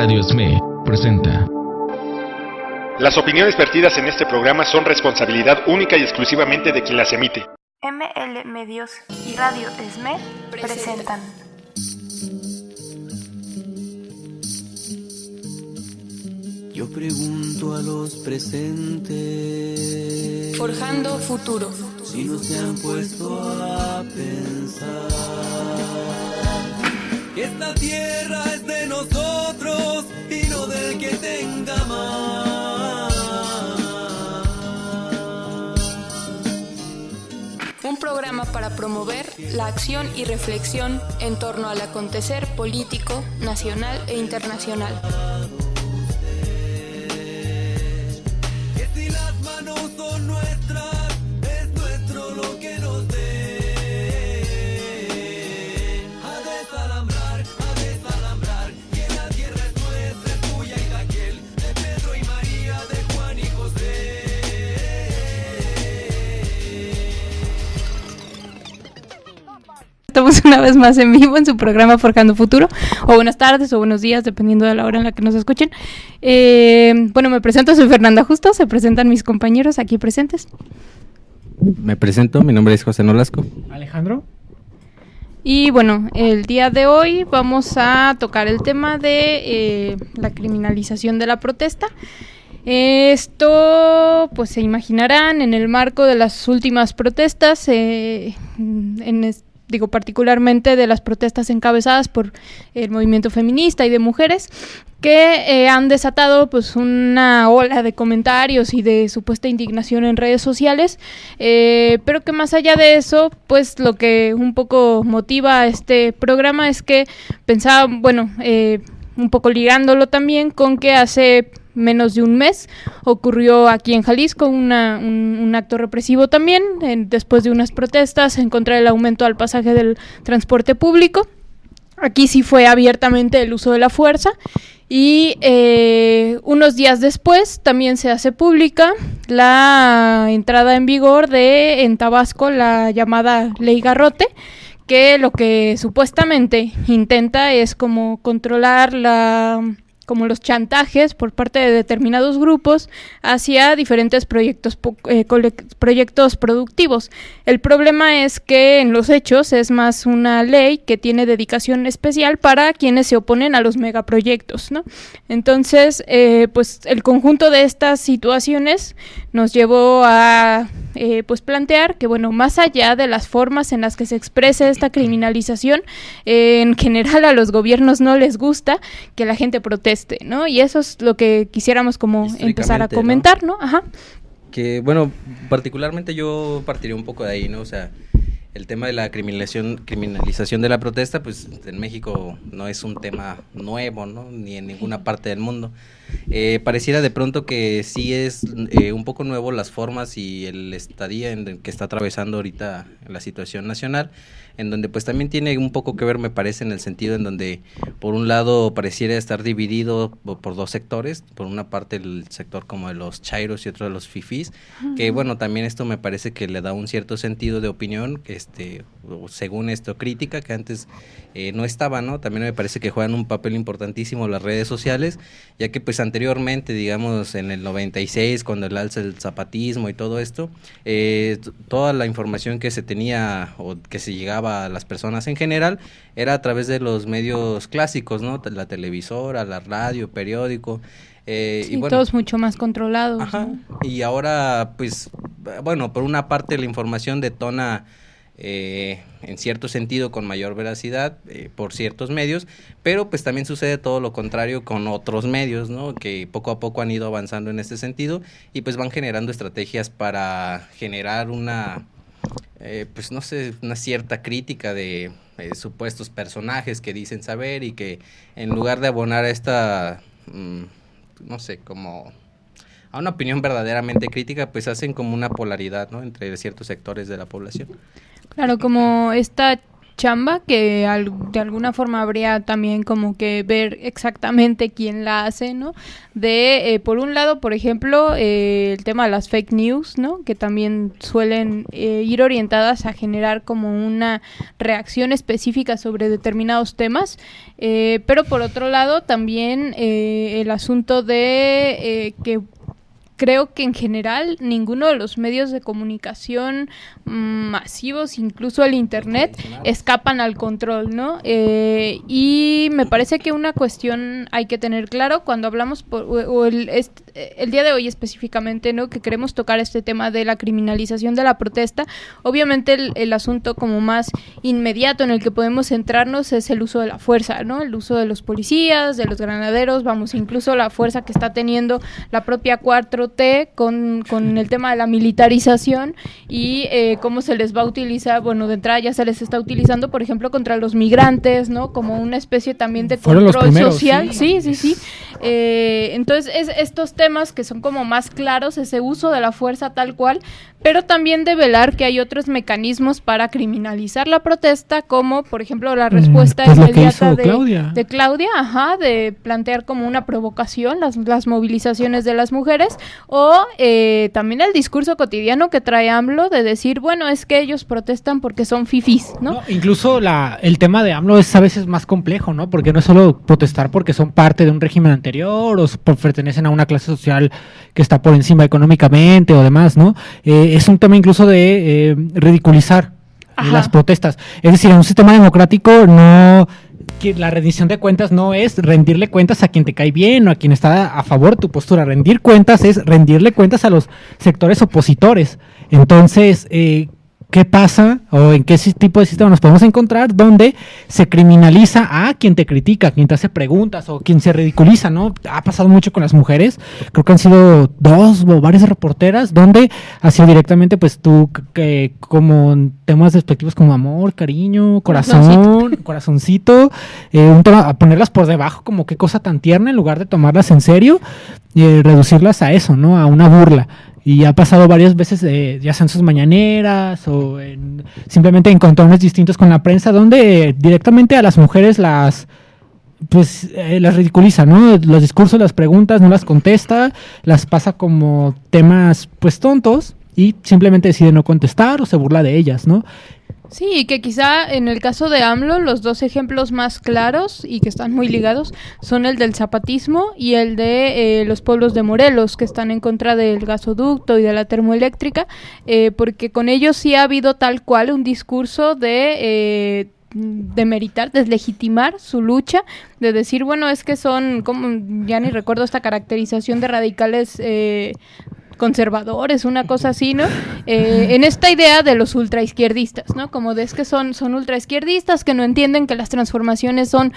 Radio ESME presenta. Las opiniones vertidas en este programa son responsabilidad única y exclusivamente de quien las emite. ML Medios y Radio ESME presentan. Yo pregunto a los presentes, Forjando futuro, si no se han puesto a pensar que esta tierra es de nosotros y no del que tenga más. un programa para promover la acción y reflexión en torno al acontecer político, nacional e internacional. Son nuestras, es nuestro lo que nos den. A desalambrar, que la tierra es nuestra, es tuya y de aquel, de Pedro y María, de Juan y José. Estamos una vez más en vivo en su programa Forjando Futuro, o buenas tardes o buenos días, dependiendo de la hora en la que nos escuchen. Bueno, me presento, soy Fernanda Justo, se presentan mis compañeros aquí presentes. Me presento, mi nombre es José Nolasco. Alejandro. Y bueno, el día de hoy vamos a tocar el tema de la criminalización de la protesta. Esto, pues se imaginarán, en el marco de las últimas protestas, particularmente de las protestas encabezadas por el movimiento feminista y de mujeres, que han desatado pues una ola de comentarios y de supuesta indignación en redes sociales, pero que más allá de eso, pues lo que un poco motiva a este programa es que pensaba, un poco ligándolo también con que hace menos de un mes ocurrió aquí en Jalisco un acto represivo también, después de unas protestas en contra del aumento al pasaje del transporte público. Aquí sí fue abiertamente el uso de la fuerza y unos días después también se hace pública la entrada en vigor en Tabasco la llamada Ley Garrote, que lo que supuestamente intenta es como controlar como los chantajes por parte de determinados grupos hacia diferentes proyectos productivos. El problema es que en los hechos es más una ley que tiene dedicación especial para quienes se oponen a los megaproyectos, ¿no? Entonces, pues el conjunto de estas situaciones nos llevó a plantear que, bueno, más allá de las formas en las que se exprese esta criminalización, en general a los gobiernos no les gusta que la gente proteste, ¿no? Y eso es lo que quisiéramos como empezar a comentar, ¿no? Ajá. Que, bueno, particularmente yo partiría un poco de ahí, ¿no? O sea, el tema de la criminalización de la protesta, pues en México no es un tema nuevo, ¿no? Ni en ninguna parte del mundo. Pareciera de pronto que sí es un poco nuevo las formas y el estadio en el que está atravesando ahorita la situación nacional, en donde pues también tiene un poco que ver, me parece, en el sentido en donde por un lado pareciera estar dividido por dos sectores, por una parte el sector como de los chairos y otro de los fifís, que bueno, también esto me parece que le da un cierto sentido de opinión, según esto, crítica, que antes no estaba, ¿no? También me parece que juegan un papel importantísimo las redes sociales, ya que pues anteriormente, digamos, en el 96, cuando el alza del zapatismo y todo esto, toda la información que se tenía o que se llegaba a las personas en general era a través de los medios clásicos, ¿no? La televisora, la radio, periódico. Sí, y bueno, todos mucho más controlados. Ajá, ¿no? Y ahora, pues, bueno, por una parte la información detona en cierto sentido con mayor veracidad por ciertos medios, pero pues también sucede todo lo contrario con otros medios, ¿no? Que poco a poco han ido avanzando en este sentido y pues van generando estrategias para generar una cierta crítica de supuestos personajes que dicen saber y que en lugar de abonar a esta, como a una opinión verdaderamente crítica, pues hacen como una polaridad, ¿no? Entre ciertos sectores de la población. Claro, como esta chamba que de alguna forma habría también como que ver exactamente quién la hace, ¿no? Por un lado, por ejemplo, el tema de las fake news, ¿no? Que también suelen ir orientadas a generar como una reacción específica sobre determinados temas, pero por otro lado también el asunto de que creo que en general ninguno de los medios de comunicación masivos, incluso el internet, escapan al control, ¿no? Y me parece que una cuestión hay que tener claro cuando hablamos, el día de hoy específicamente, ¿no? Que queremos tocar este tema de la criminalización de la protesta. Obviamente el asunto como más inmediato en el que podemos centrarnos es el uso de la fuerza, ¿no? El uso de los policías, de los granaderos, vamos, incluso la fuerza que está teniendo la propia 4T con el tema de la militarización y cómo se les va a utilizar, bueno, de entrada ya se les está utilizando, por ejemplo, contra los migrantes, ¿no? Como una especie también de control social. Sí. Entonces, estos temas que son como más claros, ese uso de la fuerza tal cual, pero también de velar que hay otros mecanismos para criminalizar la protesta, como, por ejemplo, la respuesta inmediata de Claudia, de plantear como una provocación las movilizaciones de las mujeres, o también el discurso cotidiano que trae AMLO de decir, bueno, es que ellos protestan porque son fifís, ¿no? Incluso el tema de AMLO es a veces más complejo, ¿no? Porque no es solo protestar porque son parte de un régimen anterior o pertenecen a una clase social que está por encima económicamente o demás, ¿no? Es un tema incluso de ridiculizar las protestas. Es decir, en un sistema democrático que la rendición de cuentas no es rendirle cuentas a quien te cae bien o a quien está a favor de tu postura. Rendir cuentas es rendirle cuentas a los sectores opositores. Entonces, ¿qué pasa o en qué tipo de sistema nos podemos encontrar donde se criminaliza a quien te critica, a quien te hace preguntas o quien se ridiculiza, ¿no? Ha pasado mucho con las mujeres, creo que han sido 2 o varias reporteras donde ha sido directamente pues tú como temas despectivos como amor, cariño, corazoncito, un tema a ponerlas por debajo como qué cosa tan tierna en lugar de tomarlas en serio y reducirlas a eso, ¿no? A una burla. Y ha pasado varias veces, ya sea en sus mañaneras o simplemente en encontrones distintos con la prensa, donde directamente a las mujeres las ridiculiza, ¿no? Los discursos, las preguntas, no las contesta, las pasa como temas pues tontos y simplemente decide no contestar o se burla de ellas, ¿no? Sí, que quizá en el caso de AMLO los 2 ejemplos más claros y que están muy ligados son el del zapatismo y el de los pueblos de Morelos, que están en contra del gasoducto y de la termoeléctrica, porque con ellos sí ha habido tal cual un discurso de demeritar, deslegitimar su lucha, de decir, bueno, es que son, como ya ni recuerdo esta caracterización de radicales conservadores, una cosa así, ¿no? En esta idea de los ultraizquierdistas, ¿no? Como de es que son ultraizquierdistas que no entienden que las transformaciones son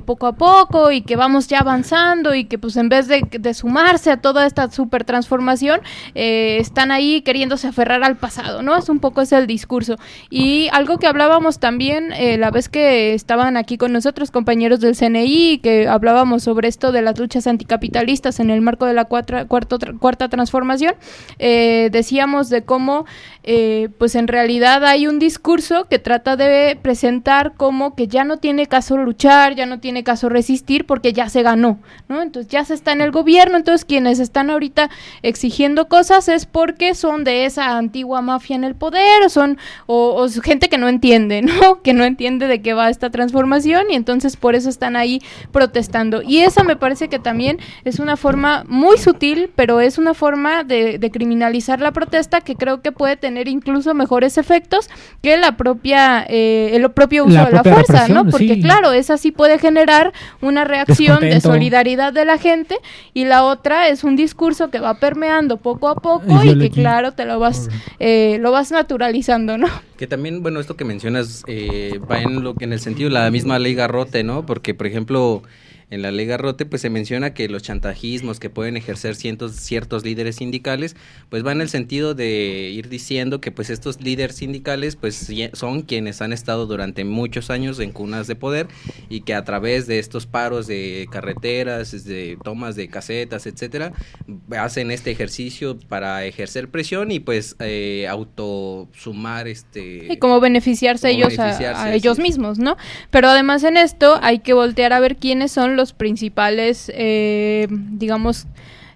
poco a poco y que vamos ya avanzando y que pues en vez de sumarse a toda esta super transformación, están ahí queriéndose aferrar al pasado, ¿no? Es un poco ese el discurso. Y algo que hablábamos también la vez que estaban aquí con nosotros compañeros del CNI, que hablábamos sobre esto de las luchas anticapitalistas en el marco de la cuarta transformación, decíamos de cómo pues en realidad hay un discurso que trata de presentar como que ya no tiene caso luchar, ya no tiene caso resistir porque ya se ganó, ¿no? Entonces ya se está en el gobierno, entonces quienes están ahorita exigiendo cosas es porque son de esa antigua mafia en el poder o gente que no entiende, ¿no? Que no entiende de qué va esta transformación y entonces por eso están ahí protestando. Y esa me parece que también es una forma muy sutil, pero es una forma de criminalizar la protesta que creo que puede tener incluso mejores efectos que el propio uso de la fuerza, ¿no? Porque sí, claro, esa sí puede generar una reacción de solidaridad de la gente y la otra es un discurso que va permeando poco a poco y que claro, te lo vas naturalizando, ¿no? Que también, bueno, esto que mencionas va en el sentido de la misma ley Garrote, ¿no? Porque, por ejemplo, en la ley Garrote, pues se menciona que los chantajismos que pueden ejercer ciertos líderes sindicales, pues va en el sentido de ir diciendo que pues estos líderes sindicales pues son quienes han estado durante muchos años en cunas de poder y que a través de estos paros de carreteras, de tomas de casetas, etcétera, hacen este ejercicio para ejercer presión y pues autosumar y como beneficiarse ellos a ellos mismos, ¿no? Pero además en esto hay que voltear a ver quiénes son los principales, digamos,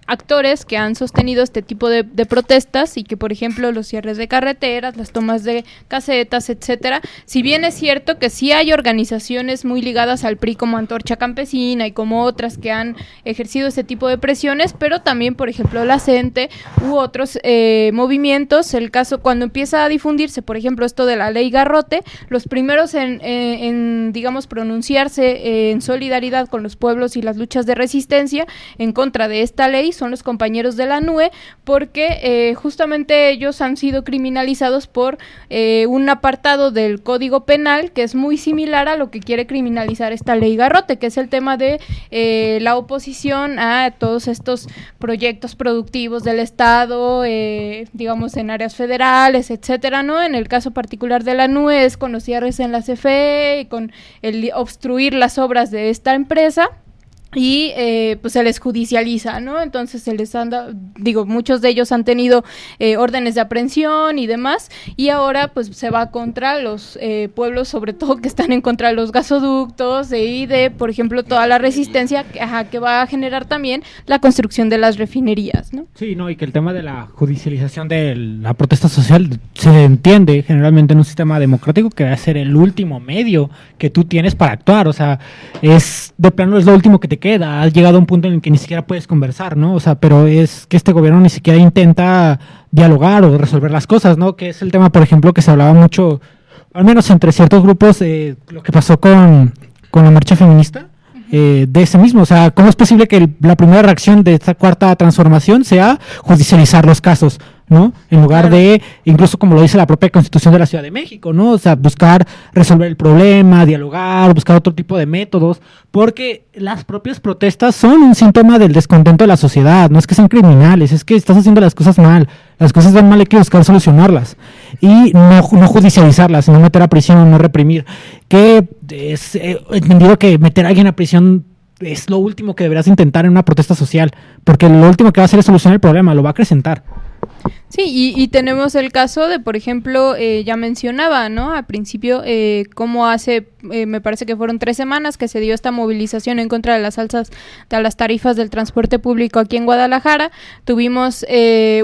actores que han sostenido este tipo de protestas y que, por ejemplo, los cierres de carreteras, las tomas de casetas, etcétera, si bien es cierto que sí hay organizaciones muy ligadas al PRI como Antorcha Campesina y como otras que han ejercido este tipo de presiones, pero también, por ejemplo, la CENTE u otros movimientos. El caso cuando empieza a difundirse, por ejemplo, esto de la ley Garrote, los primeros en digamos, pronunciarse en solidaridad con los pueblos y las luchas de resistencia en contra de esta ley son los compañeros de la NUE, porque justamente ellos han sido criminalizados por un apartado del Código Penal que es muy similar a lo que quiere criminalizar esta ley Garrote, que es el tema de la oposición a todos estos proyectos productivos del Estado, digamos en áreas federales, etcétera, ¿no? En el caso particular de la NUE es con los cierres en la CFE y con el obstruir las obras de esta empresa. Y pues se les judicializa, ¿no? Entonces se les anda, muchos de ellos han tenido órdenes de aprehensión y demás, y ahora pues se va contra los pueblos, sobre todo que están en contra de los gasoductos y de, por ejemplo, toda la resistencia que va a generar también la construcción de las refinerías, ¿no? Sí, no, y que el tema de la judicialización de la protesta social se entiende generalmente en un sistema democrático que va a ser el último medio que tú tienes para actuar, o sea, es de plano es lo último que te queda, has llegado a un punto en el que ni siquiera puedes conversar, ¿no? O sea, pero es que este gobierno ni siquiera intenta dialogar o resolver las cosas, ¿no? Que es el tema, por ejemplo, que se hablaba mucho, al menos entre ciertos grupos, lo que pasó con la marcha feminista, de ese mismo, o sea, ¿cómo es posible que la primera reacción de esta cuarta transformación sea judicializar los casos, ¿no? En lugar de, incluso como lo dice la propia Constitución de la Ciudad de México, ¿no? O sea, buscar resolver el problema, dialogar, buscar otro tipo de métodos, porque las propias protestas son un síntoma del descontento de la sociedad, no es que sean criminales, es que estás haciendo las cosas mal, las cosas van mal, hay que buscar solucionarlas y no judicializarlas, no meter a prisión, no reprimir, que es entendido que meter a alguien a prisión es lo último que deberás intentar en una protesta social, porque lo último que va a hacer es solucionar el problema, lo va a acrecentar. Sí, y tenemos el caso de, por ejemplo, ya mencionaba, ¿no? Al principio, cómo hace, me parece que fueron 3 semanas que se dio esta movilización en contra de las alzas de las tarifas del transporte público aquí en Guadalajara. Tuvimos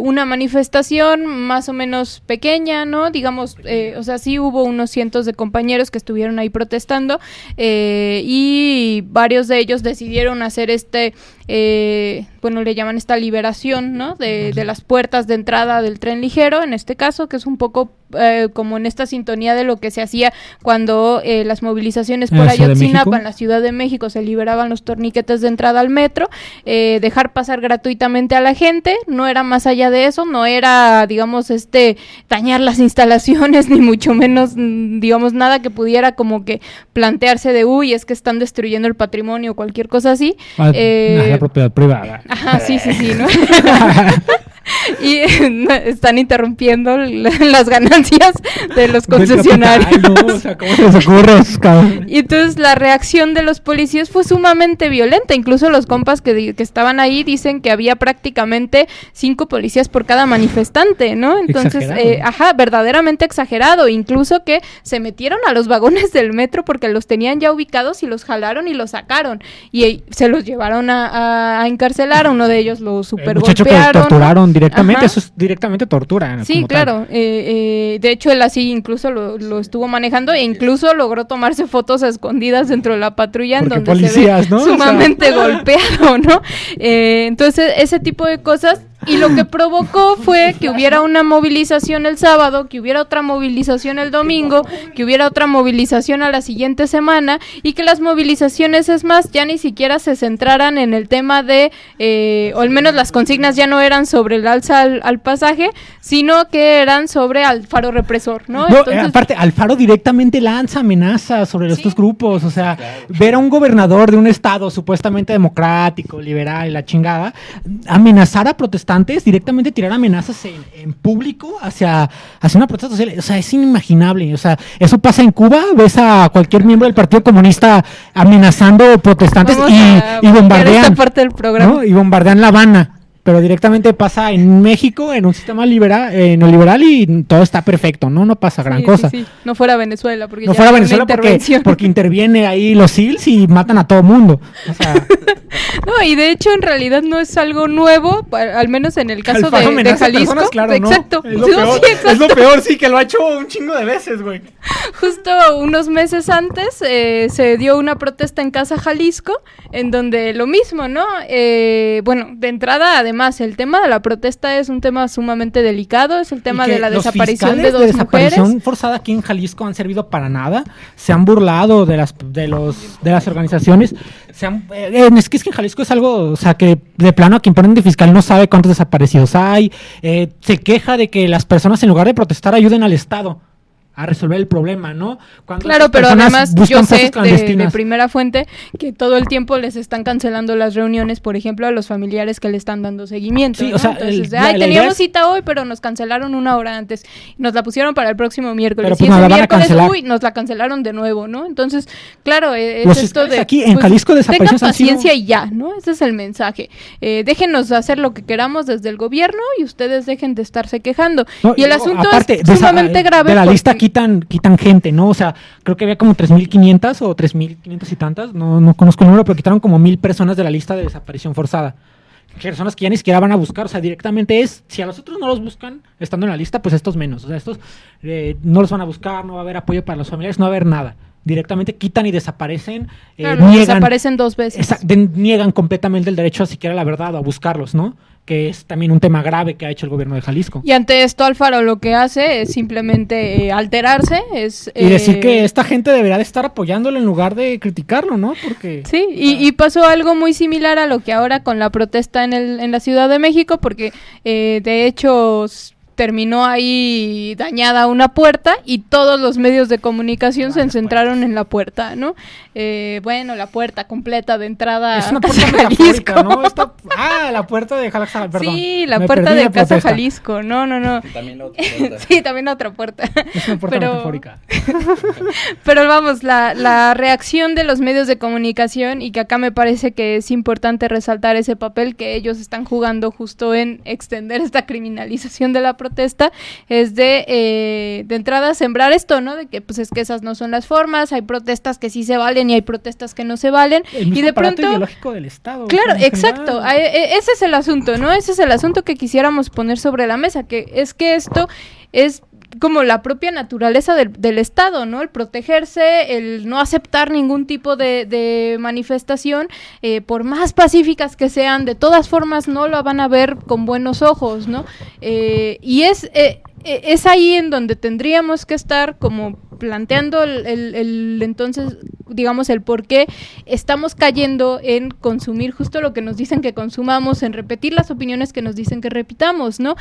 una manifestación más o menos pequeña, ¿no? Digamos, o sea, sí hubo unos cientos de compañeros que estuvieron ahí protestando y varios de ellos decidieron hacer bueno, le llaman esta liberación, ¿no? De las puertas de entrada del tren ligero, en este caso, que es un poco como en esta sintonía de lo que se hacía cuando las movilizaciones por Ayotzinapa, en la Ciudad de México, se liberaban los torniquetes de entrada al metro, dejar pasar gratuitamente a la gente, no era más allá de eso, no era, digamos, dañar las instalaciones, ni mucho menos, digamos, nada que pudiera como que plantearse de, es que están destruyendo el patrimonio o cualquier cosa así. La propiedad privada. Ajá, sí, ¿no? Y están interrumpiendo las ganancias de los concesionarios. No, o sea, ¿cómo se les ocurre? Y entonces la reacción de los policías fue sumamente violenta. Incluso los compas que estaban ahí dicen que había prácticamente 5 policías por cada manifestante, ¿no? Entonces, verdaderamente exagerado. Incluso que se metieron a los vagones del metro porque los tenían ya ubicados y los jalaron y los sacaron. Y se los llevaron a encarcelar. A uno de ellos lo super golpearon. Que torturaron directamente, eso es directamente tortura. Sí, claro. De hecho, él así incluso lo estuvo manejando e incluso logró tomarse fotos escondidas dentro de la patrulla en donde policías, se ve, ¿no? Sumamente golpeado, ¿no? Entonces, ese tipo de cosas. Y lo que provocó fue que hubiera una movilización el sábado, que hubiera otra movilización el domingo, que hubiera otra movilización a la siguiente semana, y que las movilizaciones, es más, ya ni siquiera se centraran en el tema de, o al menos las consignas ya no eran sobre el alza al pasaje, sino que eran sobre Alfaro represor, ¿no? Entonces, aparte, Alfaro directamente lanza amenazas sobre estos grupos, o sea, ver a un gobernador de un estado supuestamente democrático, liberal, la chingada, amenazar a protestantes, directamente tirar amenazas en público hacia una protesta social, o sea, es inimaginable, o sea, eso pasa en Cuba, ves a cualquier miembro del Partido Comunista amenazando protestantes y bombardean esta parte del programa, ¿no? Y bombardean La Habana. Pero directamente pasa en México, en un sistema neoliberal, y todo está perfecto, ¿no? No pasa gran cosa. Sí. No fuera Venezuela, porque no ya fuera hay Venezuela porque interviene ahí los SEALs y matan a todo mundo. O sea, no, y de hecho en realidad no es algo nuevo, al menos en el caso de Jalisco. Personas, claro, exacto. ¿no? Es lo peor, sí, que lo ha hecho un chingo de veces, güey. Justo unos meses antes se dio una protesta en Casa Jalisco, en donde lo mismo, ¿no? Bueno, de entrada, además, el tema de la protesta es un tema sumamente delicado, es el tema de la desaparición de dos desaparición mujeres. Forzada aquí en Jalisco han servido para nada, se han burlado de las organizaciones, es que en Jalisco es algo, o sea, que de plano a quien ponen de fiscal no sabe cuántos desaparecidos hay, se queja de que las personas en lugar de protestar ayuden al Estado a resolver el problema, ¿no? Cuando claro, pero además yo sé de primera fuente que todo el tiempo les están cancelando las reuniones, por ejemplo, a los familiares que le están dando seguimiento, sí, ¿no? O sea, entonces, teníamos cita hoy, pero nos cancelaron una hora antes, nos la pusieron para el próximo miércoles, pero y pues ese miércoles, nos la cancelaron de nuevo, ¿no? Entonces, claro, es esto de aquí en Jalisco tengan paciencia y ya, ¿no? Ese es el mensaje. Déjenos hacer lo que queramos desde el gobierno y ustedes dejen de estarse quejando. No, y el asunto es sumamente grave. De la lista quitan gente, ¿no? O sea, creo que había como 3.500 o 3.500 y tantas, no conozco el número, pero quitaron como 1,000 personas de la lista de desaparición forzada. Personas que ya ni siquiera van a buscar, o sea, directamente si a los otros no los buscan estando en la lista, pues estos menos, o sea, estos no los van a buscar, no va a haber apoyo para los familiares, no va a haber nada. Directamente quitan y desaparecen, niegan, desaparecen 2 veces. Niegan completamente el derecho a siquiera la verdad o a buscarlos, ¿no? Que es también un tema grave que ha hecho el gobierno de Jalisco. Y ante esto Alfaro lo que hace es simplemente alterarse, y decir que esta gente debería de estar apoyándolo en lugar de criticarlo, ¿no? Porque sí, y pasó algo muy similar a lo que ahora con la protesta en la Ciudad de México, porque de hecho terminó ahí dañada una puerta y todos los medios de comunicación se centraron en la puerta, ¿no? Bueno, la puerta completa de entrada. Es una puerta metafórica, ¿no? La puerta de Jalisco, perdón. Sí, la puerta de Casa Jalisco, no. También la otra puerta. Sí, también la otra puerta. Es una puerta metafórica. Pero vamos, la reacción de los medios de comunicación, y que acá me parece que es importante resaltar ese papel que ellos están jugando justo en extender esta criminalización de la protesta, es de entrada sembrar esto, ¿no? De que pues es que esas no son las formas, hay protestas que sí se valen y hay protestas que no se valen, y de pronto ideológico del Estado. Claro, exacto, ese es el asunto, ¿no? Ese es el asunto que quisiéramos poner sobre la mesa, que esto es como la propia naturaleza del Estado, ¿no? El protegerse, el no aceptar ningún tipo de manifestación, por más pacíficas que sean, de todas formas no lo van a ver con buenos ojos, ¿no? Y es ahí en donde tendríamos que estar como planteando entonces, digamos, el por qué estamos cayendo en consumir justo lo que nos dicen que consumamos, en repetir las opiniones que nos dicen que repitamos, ¿no?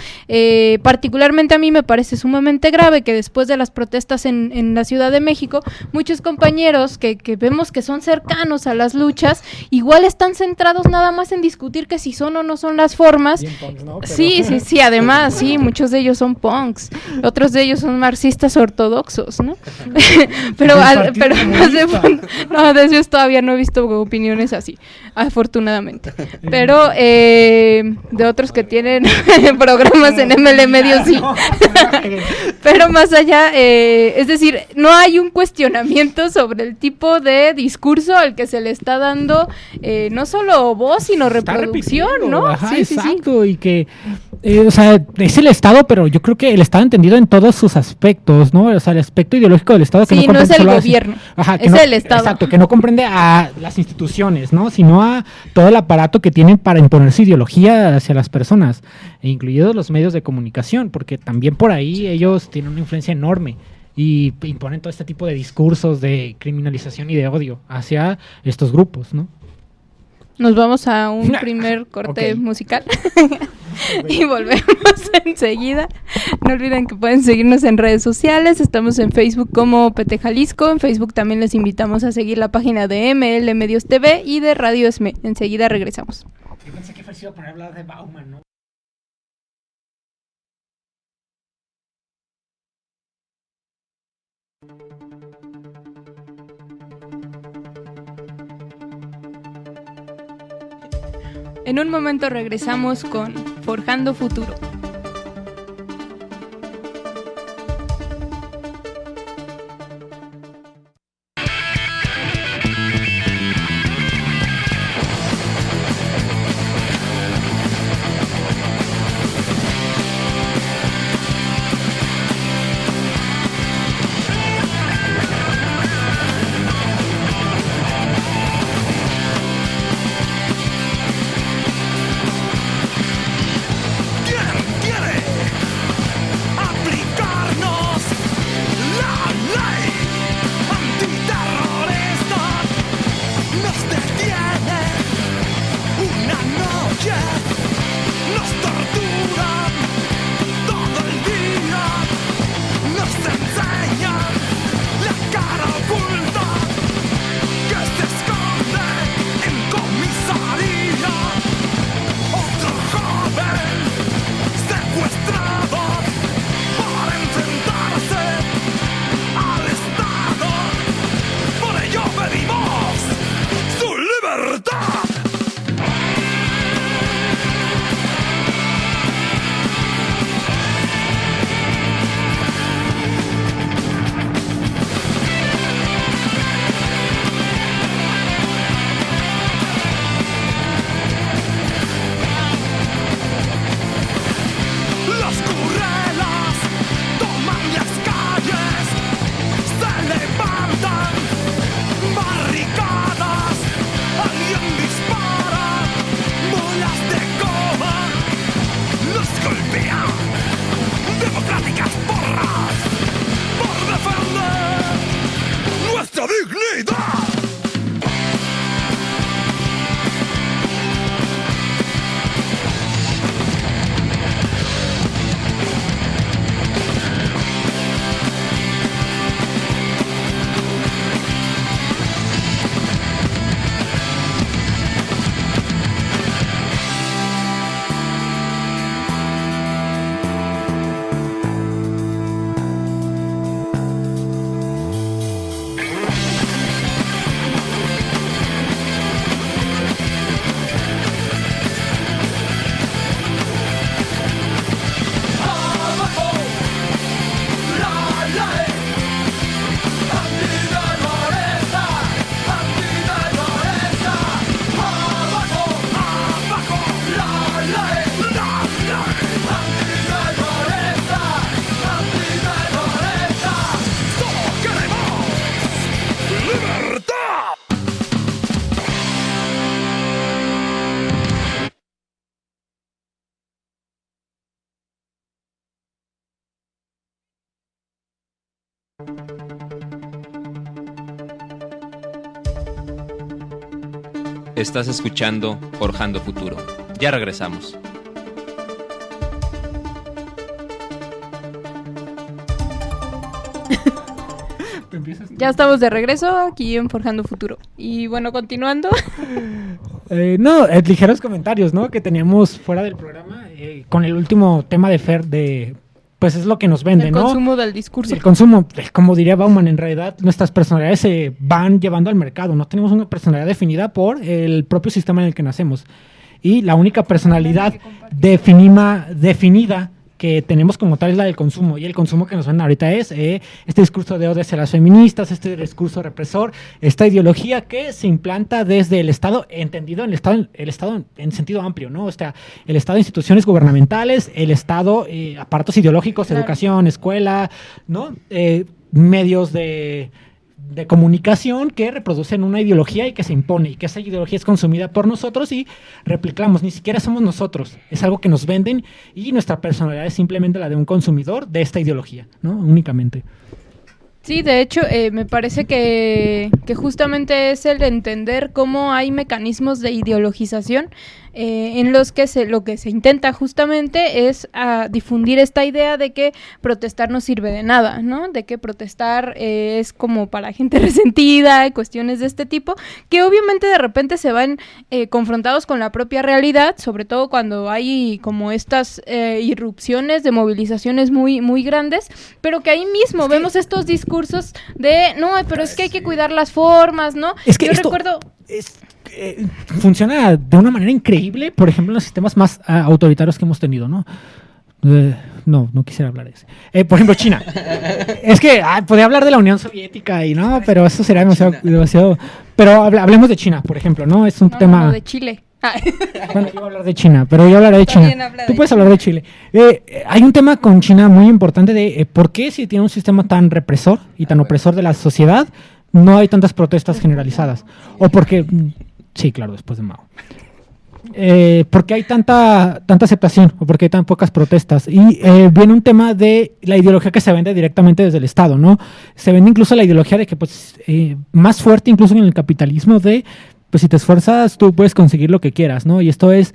Particularmente a mí me parece sumamente grave que después de las protestas en la Ciudad de México, muchos compañeros que vemos que son cercanos a las luchas, igual están centrados nada más en discutir que si son o no son las formas. Punks, ¿no? Sí, además, sí, muchos de ellos son punks, otros de ellos son marxistas ortodoxos, ¿no? pero más de fondo, no, de eso todavía no he visto opiniones así, afortunadamente, pero de otros que tienen programas en ML Medio, sí. Pero más allá, es decir, no hay un cuestionamiento sobre el tipo de discurso al que se le está dando no solo voz, sino reproducción, ¿no? Ajá, sí, exacto, sí. Y que O sea, es el Estado, pero yo creo que el Estado entendido en todos sus aspectos, ¿no? O sea, el aspecto ideológico del Estado que Sí, no es el gobierno, que es no, el Estado. Exacto, que no comprende a las instituciones, ¿no? Sino a todo el aparato que tienen para imponer su ideología hacia las personas, incluidos los medios de comunicación, porque también por ahí ellos tienen una influencia enorme y imponen todo este tipo de discursos de criminalización y de odio hacia estos grupos, ¿no? Nos vamos a un primer corte musical y volvemos enseguida. No olviden que pueden seguirnos en redes sociales. Estamos en Facebook como PT Jalisco. En Facebook también les invitamos a seguir la página de ML Medios TV y de Radio ESME. Enseguida regresamos. Yo pensé que iba a poner a hablar de Bauman, ¿no? En un momento regresamos con Forjando Futuro. Estás escuchando Forjando Futuro. Ya regresamos. Ya estamos de regreso aquí en Forjando Futuro. Y bueno, continuando. Ligeros comentarios, ¿no? Que teníamos fuera del programa con el último tema de Fer de... Pues es lo que nos vende, ¿no? El consumo del discurso. El consumo, como diría Bauman, en realidad nuestras personalidades se van llevando al mercado. No tenemos una personalidad definida por el propio sistema en el que nacemos. Y la única personalidad definida que tenemos como tal es la del consumo, y el consumo que nos ven ahorita es este discurso de odio hacia las feministas, este discurso represor, esta ideología que se implanta desde el Estado, entendido en el Estado en sentido amplio, ¿no? O sea, el Estado, instituciones gubernamentales, el Estado, aparatos ideológicos, claro, educación, escuela, ¿no? Medios de comunicación que reproducen una ideología y que se impone, y que esa ideología es consumida por nosotros y replicamos. Ni siquiera somos nosotros, es algo que nos venden y nuestra personalidad es simplemente la de un consumidor de esta ideología, ¿no? Únicamente. Sí, de hecho, me parece que justamente es el entender cómo hay mecanismos de ideologización en los que lo que se intenta justamente es difundir esta idea de que protestar no sirve de nada, ¿no? De que protestar es como para gente resentida, cuestiones de este tipo, que obviamente de repente se van confrontados con la propia realidad, sobre todo cuando hay como estas irrupciones de movilizaciones muy, muy grandes, pero que ahí mismo vemos estos discursos de, no, pero es que hay que cuidar las formas, ¿no? Es que yo recuerdo... funciona de una manera increíble, por ejemplo, en los sistemas más autoritarios que hemos tenido, ¿no? No quisiera hablar de eso. Por ejemplo, China. Es que podría hablar de la Unión Soviética y no, pero eso sería demasiado. Pero hablemos de China, por ejemplo, ¿no? Es un tema... No, de Chile. Bueno, yo voy a hablar de China, pero yo hablaré de China. Tú puedes hablar de Chile. Hay un tema con China muy importante de por qué si tiene un sistema tan represor y tan opresor de la sociedad, no hay tantas protestas generalizadas. O porque... Sí, claro, después de Mao. Porque hay tanta aceptación o porque hay tan pocas protestas. Y viene un tema de la ideología que se vende directamente desde el Estado, ¿no? Se vende incluso la ideología de que, pues, más fuerte incluso en el capitalismo de, pues, si te esfuerzas, tú puedes conseguir lo que quieras, ¿no? Y esto es,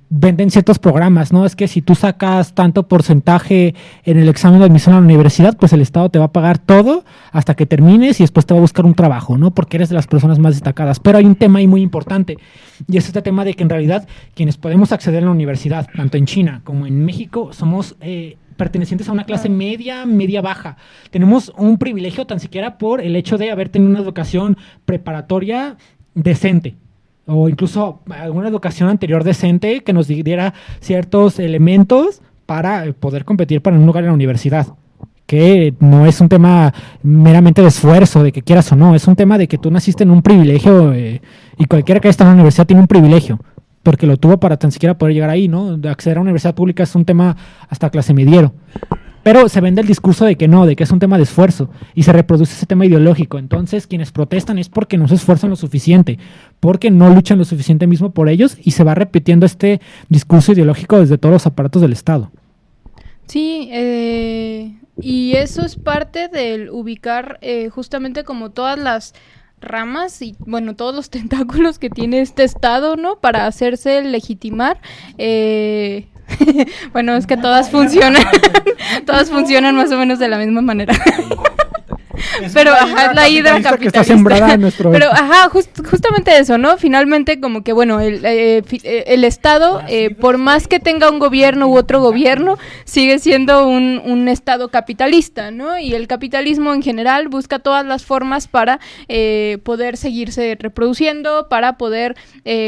venden ciertos programas, ¿no? Es que si tú sacas tanto porcentaje en el examen de admisión a la universidad, pues el Estado te va a pagar todo hasta que termines y después te va a buscar un trabajo, ¿no? Porque eres de las personas más destacadas. Pero hay un tema ahí muy importante, y es este tema de que en realidad quienes podemos acceder a la universidad, tanto en China como en México, somos... pertenecientes a una clase media baja. Tenemos un privilegio tan siquiera por el hecho de haber tenido una educación preparatoria decente, o incluso alguna educación anterior decente que nos diera ciertos elementos para poder competir para un lugar en la universidad, que no es un tema meramente de esfuerzo, de que quieras o no, es un tema de que tú naciste en un privilegio, y cualquiera que esté en la universidad tiene un privilegio, porque lo tuvo para tan siquiera poder llegar ahí, ¿no? De acceder a una universidad pública es un tema hasta clase mediero. Pero se vende el discurso de que no, de que es un tema de esfuerzo, y se reproduce ese tema ideológico. Entonces, quienes protestan es porque no se esfuerzan lo suficiente, porque no luchan lo suficiente mismo por ellos, y se va repitiendo este discurso ideológico desde todos los aparatos del Estado. Sí, y eso es parte del ubicar justamente como todas las ramas y, bueno, todos los tentáculos que tiene este Estado, ¿no? Para hacerse legitimar. Bueno, es que todas funcionan más o menos de la misma manera. Pero ajá, la hidra capitalista que está sembrada en nuestro... Pero ajá, justamente eso, ¿no? Finalmente como que bueno, el Estado, por más que tenga un gobierno u otro gobierno, sigue siendo un Estado capitalista, ¿no? Y el capitalismo en general busca todas las formas para poder seguirse reproduciendo, para poder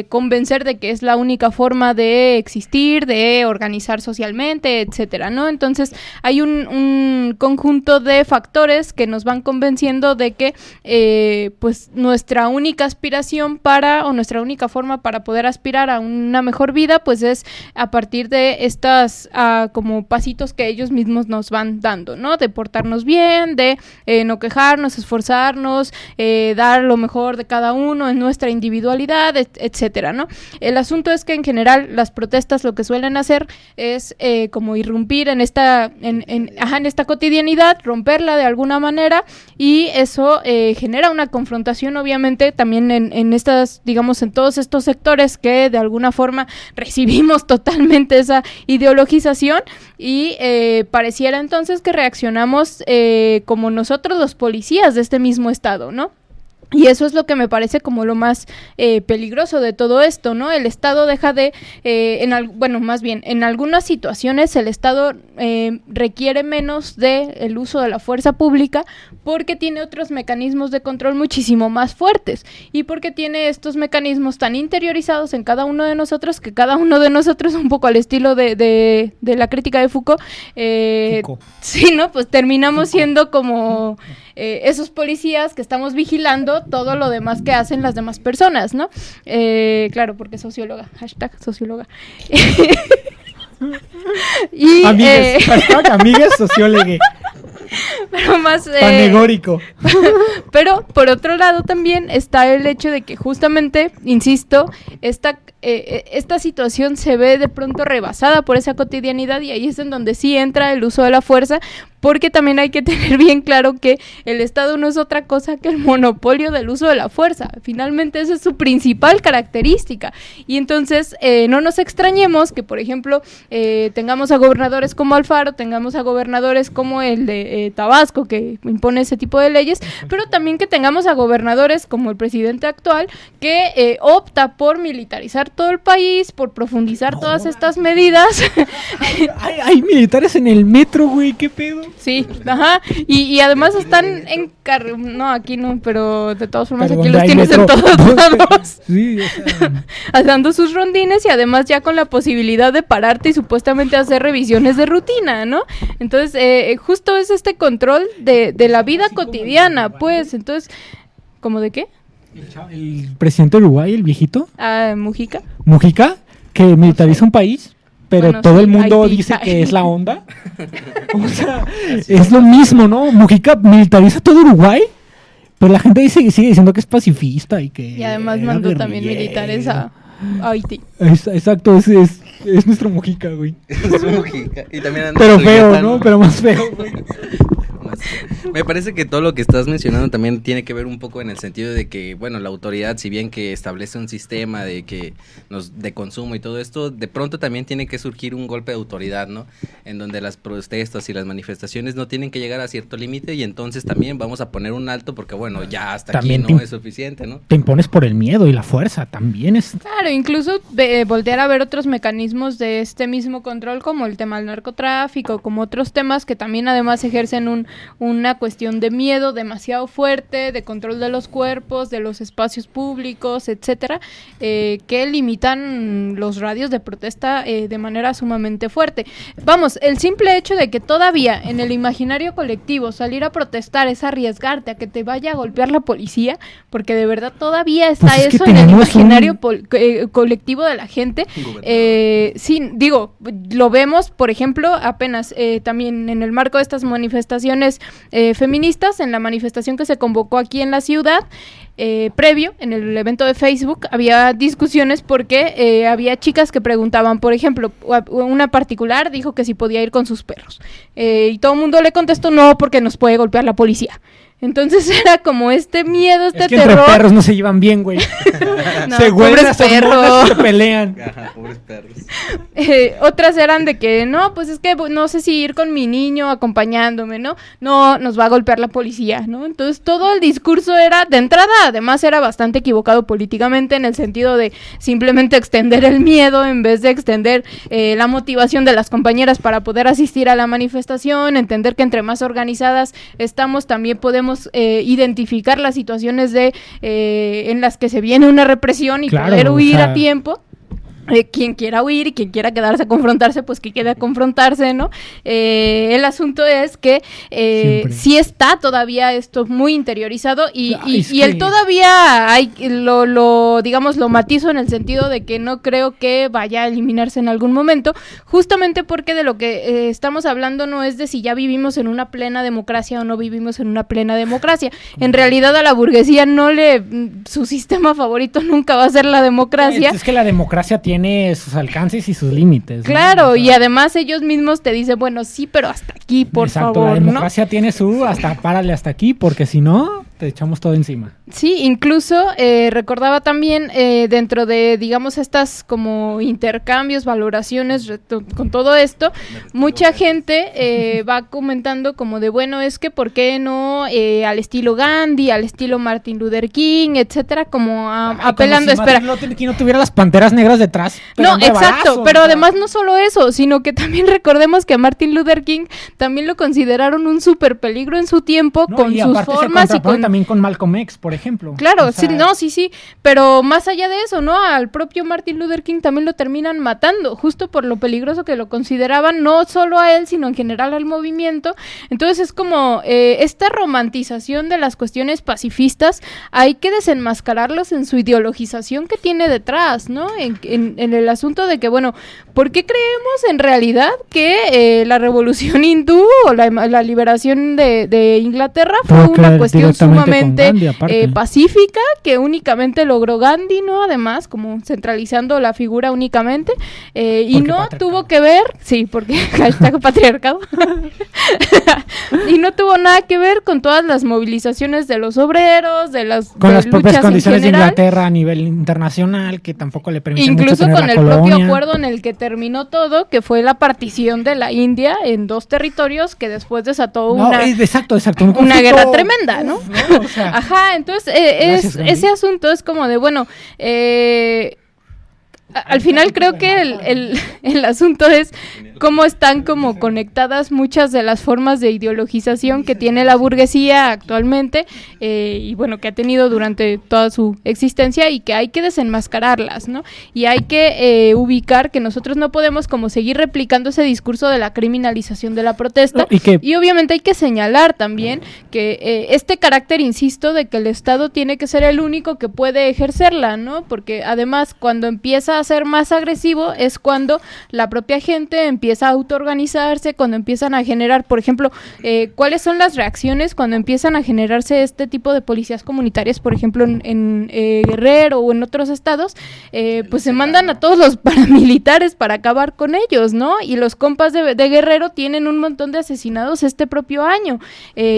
convencer de que es la única forma de existir, de organizar socialmente, etcétera, ¿no? Entonces hay un conjunto de factores que nos van convenciendo de que pues nuestra única aspiración o nuestra única forma para poder aspirar a una mejor vida pues es a partir de estas como pasitos que ellos mismos nos van dando, ¿no? De portarnos bien, de no quejarnos, esforzarnos, dar lo mejor de cada uno en nuestra individualidad, etcétera, ¿no? El asunto es que en general las protestas lo que suelen hacer es como irrumpir en esta cotidianidad, romperla de alguna manera, y eso genera una confrontación obviamente también en estas, digamos, en todos estos sectores que de alguna forma recibimos totalmente esa ideologización y pareciera entonces que reaccionamos como nosotros los policías de este mismo Estado, ¿no? Y eso es lo que me parece como lo más peligroso de todo esto, ¿no? El Estado deja de, más bien, en algunas situaciones el Estado requiere menos del uso de la fuerza pública porque tiene otros mecanismos de control muchísimo más fuertes y porque tiene estos mecanismos tan interiorizados en cada uno de nosotros que cada uno de nosotros, un poco al estilo de la crítica de Foucault, sí, ¿no? Pues terminamos siendo como esos policías que estamos vigilando todo lo demás que hacen las demás personas, ¿no? Claro, porque socióloga, #socióloga. Y, amigues sociólogue. Pero más panegórico. Pero por otro lado también está el hecho de que justamente, insisto, esta situación se ve de pronto rebasada por esa cotidianidad y ahí es en donde sí entra el uso de la fuerza, porque también hay que tener bien claro que el Estado no es otra cosa que el monopolio del uso de la fuerza. Finalmente esa es su principal característica. Y entonces no nos extrañemos que, por ejemplo, tengamos a gobernadores como Alfaro, tengamos a gobernadores como el de Tabasco, que impone ese tipo de leyes, pero también que tengamos a gobernadores como el presidente actual, que opta por militarizar todo el país, por profundizar todas estas medidas. Hay militares en el metro, güey, ¿qué pedo? Sí, ajá, y además están no, aquí no, pero de todas formas pero aquí los tienes metro en todos lados. Sí, dando sus rondines y además ya con la posibilidad de pararte y supuestamente hacer revisiones de rutina, ¿no? Entonces, justo es este control de la vida cotidiana, pues, entonces, ¿cómo de qué? El presidente de Uruguay, el viejito. Mujica. Mujica, que militariza un país, pero bueno, todo sí, el mundo Haití. dice que es la onda. O sea, es lo mismo, ¿no? Mujica militariza todo Uruguay, pero la gente sigue diciendo que es pacifista y que... Y además mandó también militares a Haití. Exacto, es nuestro Mujica, güey. Es Mujica. Y también anda pero feo, reggaetano. ¿no? Pero más feo, güey. Me parece que todo lo que estás mencionando también tiene que ver un poco en el sentido de que, bueno, la autoridad, si bien que establece un sistema de consumo y todo esto, de pronto también tiene que surgir un golpe de autoridad, ¿no? En donde las protestas y las manifestaciones no tienen que llegar a cierto límite y entonces también vamos a poner un alto porque, bueno, ya hasta también aquí no es suficiente, ¿no? Te impones por el miedo y la fuerza, también es... Claro, incluso voltear a ver otros mecanismos de este mismo control como el tema del narcotráfico, como otros temas que también además ejercen una cuestión de miedo demasiado fuerte, de control de los cuerpos, de los espacios públicos, etcétera, que limitan los radios de protesta de manera sumamente fuerte. Vamos, el simple hecho de que todavía en el imaginario colectivo salir a protestar es arriesgarte a que te vaya a golpear la policía, porque de verdad todavía está pues eso en el imaginario colectivo de la gente. Sí, digo, lo vemos, por ejemplo, apenas también en el marco de estas manifestaciones feministas, en la manifestación que se convocó aquí en la ciudad, previo, en el evento de Facebook, había discusiones porque había chicas que preguntaban, por ejemplo, una particular dijo que si podía ir con sus perros, y todo el mundo le contestó no, porque nos puede golpear la policía. Entonces era como este miedo, este terror. Entre perros no se llevan bien, güey. No, se huelen pobres perros. y se pelean. Ajá, pobres perros. Otras eran de que, no, pues es que no sé si ir con mi niño acompañándome, ¿no? No, nos va a golpear la policía, ¿no? Entonces todo el discurso era, de entrada, además era bastante equivocado políticamente en el sentido de simplemente extender el miedo en vez de extender la motivación de las compañeras para poder asistir a la manifestación, entender que entre más organizadas estamos, también podemos identificar las situaciones en las que se viene una represión y poder huir a tiempo. Quien quiera huir y quien quiera quedarse a confrontarse, pues que quede a confrontarse, ¿no? El asunto es que sí está todavía esto muy interiorizado y el todavía hay, digamos, lo matizo en el sentido de que no creo que vaya a eliminarse en algún momento, justamente porque de lo que estamos hablando no es de si ya vivimos en una plena democracia o no vivimos en una plena democracia. En realidad a la burguesía su sistema favorito nunca va a ser la democracia. Es que la democracia tiene sus alcances y sus límites, ¿no? Claro, o sea, y además ellos mismos te dicen, bueno, sí, pero hasta aquí, por exacto, favor, la democracia tiene su párale hasta aquí, porque si no... te echamos todo encima. Sí, incluso recordaba también dentro de, digamos, estas como intercambios, valoraciones con todo esto, mucha gente va comentando como de, bueno, es que ¿por qué no al estilo Gandhi, al estilo Martin Luther King, etcétera, como apelando, como si Martin Luther King no tuviera las panteras negras detrás. No, exacto, pero además no solo eso, sino que también recordemos que a Martin Luther King también lo consideraron un súper peligro en su tiempo, con sus formas y con... también con Malcolm X, por ejemplo. Claro, o sea... sí, pero más allá de eso, ¿no? Al propio Martin Luther King también lo terminan matando, justo por lo peligroso que lo consideraban, no solo a él, sino en general al movimiento. Entonces es como esta romantización de las cuestiones pacifistas, hay que desenmascararlos en su ideologización que tiene detrás, ¿no? En el asunto de que, bueno, ¿por qué creemos en realidad que la revolución hindú o la liberación de Inglaterra fue una cuestión sumamente pacífica, que únicamente logró Gandhi, ¿no? Además, como centralizando la figura únicamente, y no tuvo que ver, sí, porque hashtag patriarcado, y no tuvo nada que ver con todas las movilizaciones de los obreros, con las propias condiciones de Inglaterra a nivel internacional, que tampoco le permiten incluso mucho tener con el propio acuerdo en el que terminó todo, que fue la partición de la India en 2 territorios, que después desató una guerra tremenda, ¿no? O sea, ajá, entonces ese asunto es como de, bueno, al final creo que el asunto es cómo están como conectadas muchas de las formas de ideologización que tiene la burguesía actualmente, y bueno, que ha tenido durante toda su existencia, y que hay que desenmascararlas, ¿no? Y hay que ubicar que nosotros no podemos como seguir replicando ese discurso de la criminalización de la protesta, y obviamente hay que señalar también que este carácter, insisto, de que el Estado tiene que ser el único que puede ejercerla, ¿no? Porque además cuando empieza a ser más agresivo es cuando la propia gente empieza a autoorganizarse, cuando empiezan a generar, por ejemplo, ¿cuáles son las reacciones cuando empiezan a generarse este tipo de policías comunitarias, por ejemplo, en Guerrero o en otros estados? Pues se mandan a todos los paramilitares para acabar con ellos, ¿no? Y los compas de Guerrero tienen un montón de asesinados este propio año,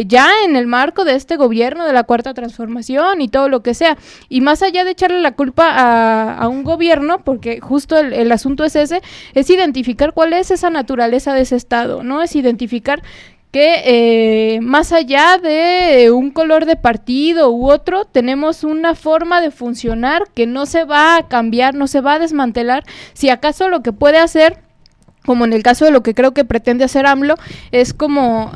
ya en el marco de este gobierno de la Cuarta Transformación y todo lo que sea. Y más allá de echarle la culpa a un gobierno, porque justo el asunto es ese, es identificar cuál es esa naturaleza de ese estado, ¿no? Es identificar que más allá de un color de partido u otro, tenemos una forma de funcionar que no se va a cambiar, no se va a desmantelar. Si acaso lo que puede hacer, como en el caso de lo que creo que pretende hacer AMLO, es como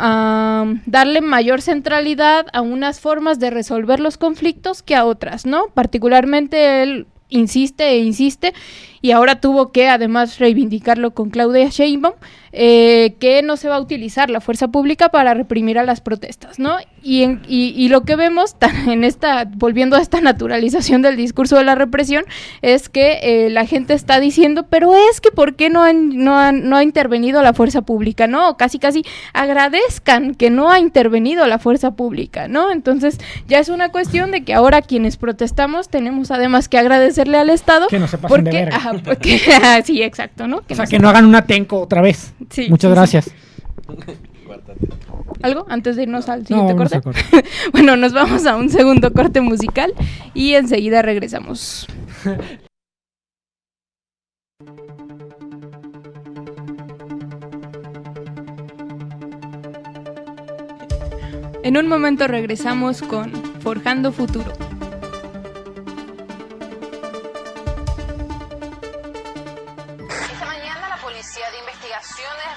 darle mayor centralidad a unas formas de resolver los conflictos que a otras, ¿no? Particularmente él insiste y ahora tuvo que además reivindicarlo con Claudia Sheinbaum, que no se va a utilizar la fuerza pública para reprimir a las protestas, ¿no? Y lo que vemos volviendo a esta naturalización del discurso de la represión, es que la gente está diciendo, pero es que ¿por qué no ha intervenido la fuerza pública? ¿No? Casi agradezcan que no ha intervenido la fuerza pública, ¿no? Entonces ya es una cuestión de que ahora quienes protestamos tenemos además que agradecerle al Estado, que no se pasen de verga. Porque, sí, exacto, ¿no? Que no hagan un Atenco otra vez. Sí, muchas gracias. ¿Algo antes de irnos al siguiente corte? Bueno, nos vamos a un segundo corte musical y enseguida regresamos. En un momento regresamos con Forjando Futuro.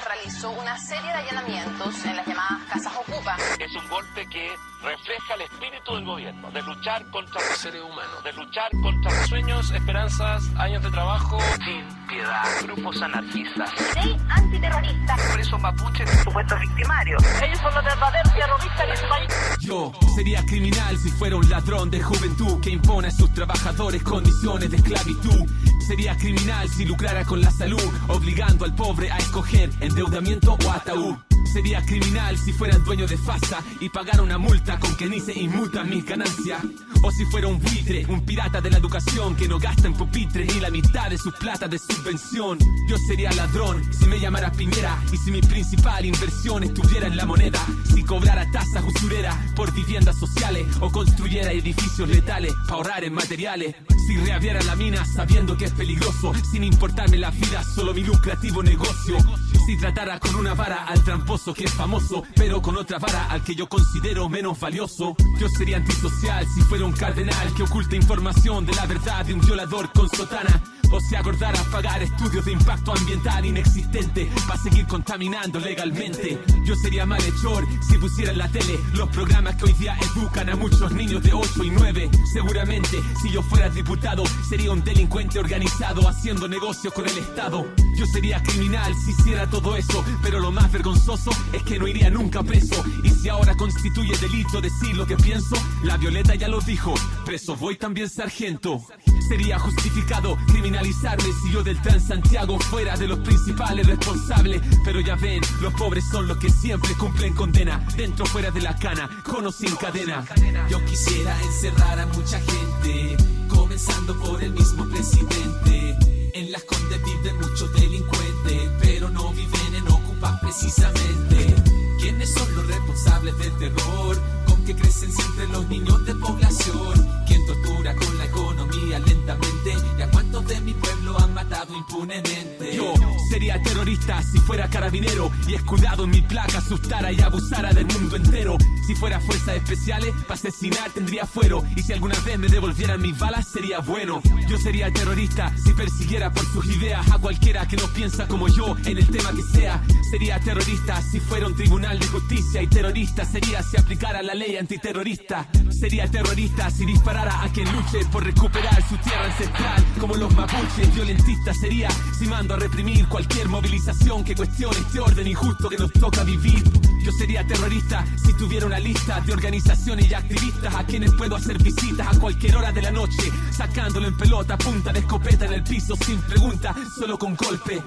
Realizó una serie de allanamientos en las llamadas Casas Ocupa. Es un golpe que refleja el espíritu del gobierno, de luchar contra los seres humanos, de luchar contra sueños, esperanzas, años de trabajo, sin piedad, grupos anarquistas, ley antiterrorista, presos mapuches, supuestos victimarios. Ellos son los verdaderos terroristas en este país. Yo sería criminal si fuera un ladrón de juventud que impone a sus trabajadores condiciones de esclavitud. Sería criminal si lucrara con la salud, obligando al pobre a escoger endeudamiento o ataúd. Sería criminal si fuera el dueño de FASA y pagara una multa con que ni se inmutan mis ganancias. O si fuera un buitre, un pirata de la educación que no gasta en pupitre ni la mitad de su plata de subvención. Yo sería ladrón si me llamara Piñera y si mi principal inversión estuviera en la moneda. Si cobrara tasas usureras por viviendas sociales o construyera edificios letales para ahorrar en materiales. Si reabriera la mina sabiendo que es peligroso, sin importarme la vida, solo mi lucrativo negocio. Si tratara con una vara al tramposo que es famoso, pero con otra vara al que yo considero menos valioso. Yo sería antisocial si fuera un cardenal que oculta información de la verdad de un violador con sotana. O se acordara pagar estudios de impacto ambiental inexistente para seguir contaminando legalmente. Yo sería malhechor si pusiera en la tele los programas que hoy día educan a muchos niños de 8 y 9. Seguramente si yo fuera diputado sería un delincuente organizado haciendo negocios con el Estado. Yo sería criminal si hiciera todo eso, pero lo más vergonzoso es que no iría nunca preso. Y si ahora constituye delito decir lo que pienso, la Violeta ya lo dijo, preso voy también sargento. Sería justificado criminalizarme si yo del Transantiago fuera de los principales responsables. Pero ya ven, los pobres son los que siempre cumplen condena, dentro o fuera de la cana, con o sin cadena. Yo quisiera encerrar a mucha gente, comenzando por el mismo presidente. En Las Condes viven muchos delincuentes, pero no viven en Ocupas precisamente. ¿Quiénes son los responsables del terror con que crecen siempre los niños de población? ¿Quién tortura con la economía lentamente? ¿Y a cuántos de mi pueblo han matado impunemente? Yo sería terrorista si fuera carabinero y escudado en mi placa asustara y abusara del mundo entero. Si fuera fuerzas especiales, para asesinar tendría fuero. Y si alguna vez me devolvieran mis balas sería bueno. Yo sería terrorista si persiguiera por sus ideas a cualquiera que no piensa como yo en el tema que sea. Sería terrorista si fuera un tribunal de justicia, y terrorista sería si aplicara la ley antiterrorista. Sería terrorista si disparara a quien luche por recuperar su tierra ancestral como los mapuches. Violentista sería si mando a reprimir cualquier movilización que cuestione este orden injusto que nos toca vivir. Yo sería terrorista si tuviera una lista de organizaciones y activistas a quienes puedo hacer visitas a cualquier hora de la noche, sacándolo en pelota, punta de escopeta en el piso sin pregunta, solo con golpe.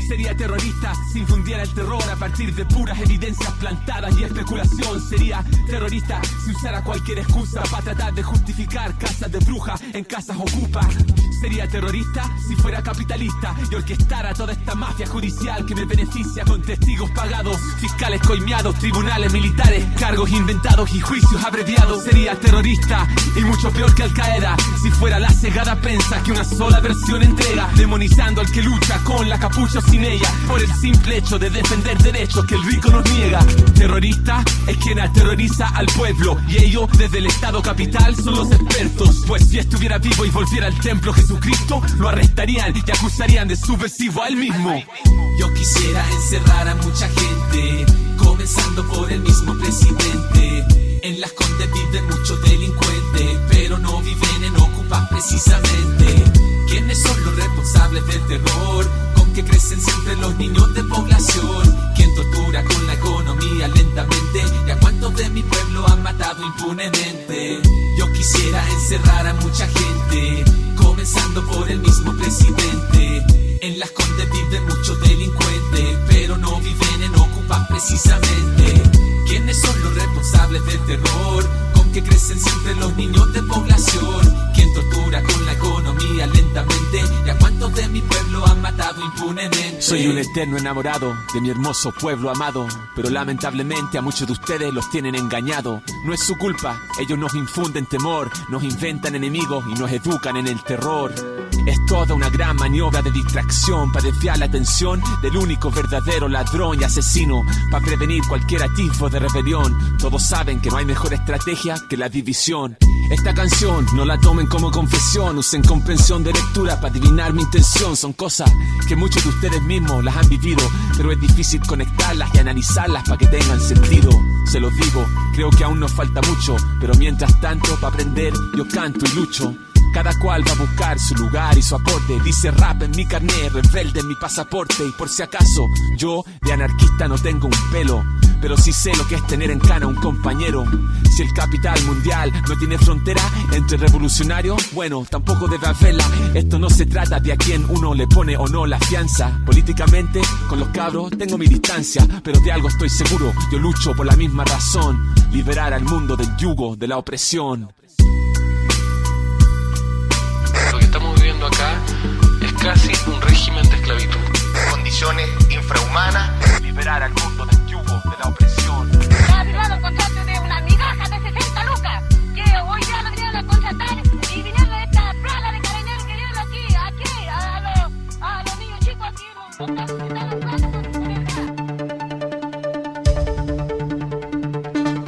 Sería terrorista si infundiera el terror a partir de puras evidencias plantadas y especulación. Sería terrorista si usara cualquier excusa para tratar de justificar casas de brujas en casas ocupas. Sería terrorista si fuera capitalista y orquestara toda esta mafia judicial que me beneficia con testigos pagados, fiscales coimeados, tribunales militares, cargos inventados y juicios abreviados. Sería terrorista y mucho peor que Al Qaeda si fuera la cegada prensa que una sola versión entrega, demonizando al que lucha con la capucha sin ella por el simple hecho de defender derechos que el rico nos niega. Terrorista es quien aterroriza al pueblo y ellos desde el Estado capital son los expertos. Pues si estuviera vivo y volviera al templo Jesucristo, lo arrestarían y acusarían de subversivo a él mismo. Yo quisiera encerrar a mucha gente, comenzando por el mismo presidente. En Las Condes viven muchos delincuentes, pero no viven en Ocupas precisamente. ¿Quiénes son los responsables del terror con que crecen siempre los niños de población? ¿Quién tortura con la economía lentamente? ¿Y a cuántos de mi pueblo han matado impunemente? Yo quisiera encerrar a mucha gente, comenzando por el mismo presidente. En Las Condes viven muchos delincuentes, pero no viven en Ocupas precisamente. ¿Quiénes son los responsables del terror con que crecen siempre los niños de población? ¿Quién tortura con la economía lentamente? ¿Y a cuántos de mi pueblo han matado impunemente? Soy un eterno enamorado de mi hermoso pueblo amado, pero lamentablemente a muchos de ustedes los tienen engañado. No es su culpa, ellos nos infunden temor, nos inventan enemigos y nos educan en el terror. Es toda una gran maniobra de distracción para desviar la atención del único verdadero ladrón y asesino, para prevenir cualquier atisbo de rebelión. Todos saben que no hay mejor estrategia que la división. Esta canción no la tomen como confesión, usen comprensión de lectura para adivinar mi intención. Son cosas que muchos de ustedes mismos las han vivido, pero es difícil conectarlas y analizarlas para que tengan sentido. Se los digo, creo que aún nos falta mucho, pero mientras tanto para aprender yo canto y lucho. cada cual va a buscar su lugar y su aporte. Dice rap en mi carnet, rebelde en mi pasaporte. Y por si acaso, yo de anarquista no tengo un pelo, pero sí sé lo que es tener en cana un compañero. Si el capital mundial no tiene frontera entre revolucionarios, bueno, tampoco debe haberla. Esto no se trata de a quién uno le pone o no la fianza. Políticamente, con los cabros tengo mi distancia, pero de algo estoy seguro, yo lucho por la misma razón: liberar al mundo del yugo de la opresión. Lo que estamos viviendo acá es casi un régimen de esclavitud. Condiciones infrahumanas. Liberar al mundo del yugo de la opresión. Ha firmado contrato de una migaja de 60 lucas, que hoy ya lo vinieron a contratar y vinieron de esta plaga de carabineros que vienen aquí, a los niños chicos aquí,